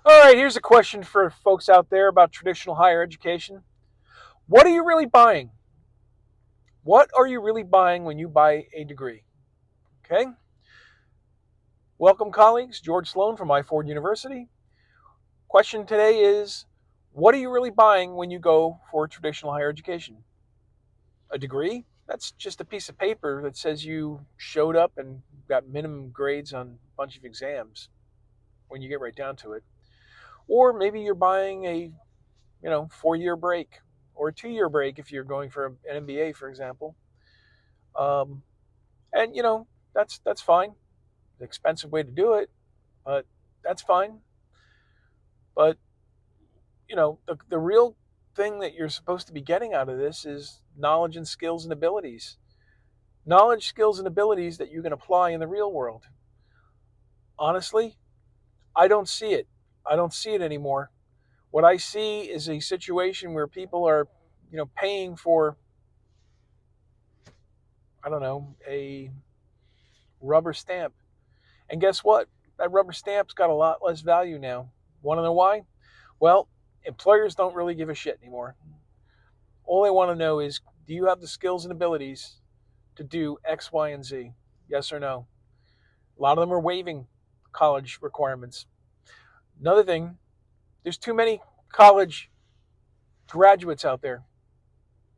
All right, here's a question for folks out there about traditional higher education. What are you really buying? What are you really buying when you buy a degree? Okay. Welcome, colleagues. George Sloan from Myford University. Question today is, what are you really buying when you go for traditional higher education? A degree? That's just a piece of paper that says you showed up and got minimum grades on a bunch of exams when you get right down to it. Or maybe you're buying a 4-year break or a 2-year break if you're going for an MBA, for example. Um, and that's fine. The expensive way to do it, but that's fine. But the real thing that you're supposed to be getting out of this is knowledge and skills and abilities. Knowledge, skills, and abilities that you can apply in the real world. Honestly, I don't see it. I don't see it anymore. What I see is a situation where people are, paying for, I don't know, a rubber stamp. And guess what? That rubber stamp's got a lot less value now. Want to know why? Well, employers don't really give a shit anymore. All they want to know is, do you have the skills and abilities to do X, Y, and Z? Yes or no? A lot of them are waiving college requirements. Another thing, there's too many college graduates out there.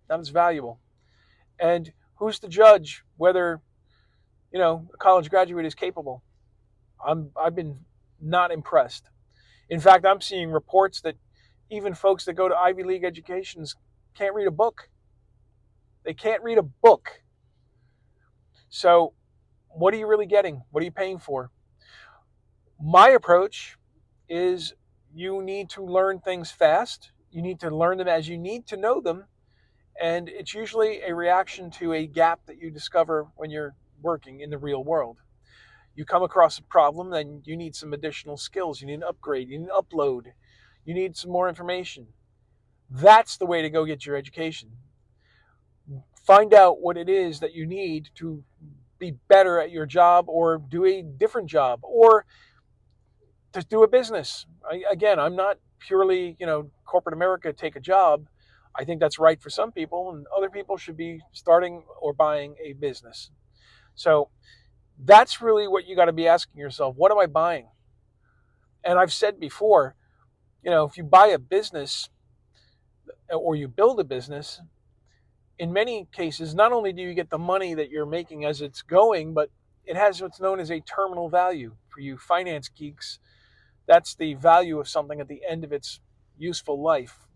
Not as valuable. And who's to judge whether, a college graduate is capable? I've been not impressed. In fact, I'm seeing reports that even folks that go to Ivy League educations can't read a book. They can't read a book. So, what are you really getting? What are you paying for? My approach is you need to learn things fast. You need to learn them as you need to know them. And it's usually a reaction to a gap that you discover when you're working in the real world. You come across a problem, then you need some additional skills. You need an upgrade. You need an upload. You need some more information. That's the way to go get your education. Find out what it is that you need to be better at your job or do a different job or to do a business. Again, I'm not purely, corporate America, take a job. I think that's right for some people, and other people should be starting or buying a business. So that's really what you got to be asking yourself. What am I buying? And I've said before, if you buy a business or you build a business, in many cases, not only do you get the money that you're making as it's going, but it has what's known as a terminal value. For you finance geeks, that's the value of something at the end of its useful life.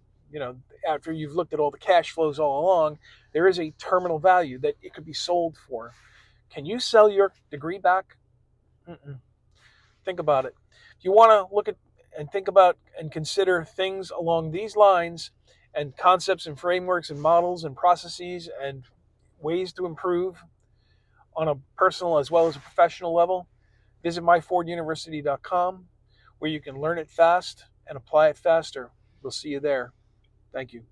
After you've looked at all the cash flows all along, there is a terminal value that it could be sold for. Can you sell your degree back? Mm-mm. Think about it. If you want to look at and think about and consider things along these lines and concepts and frameworks and models and processes and ways to improve on a personal as well as a professional level, visit myforduniversity.com where you can learn it fast and apply it faster. We'll see you there. Thank you.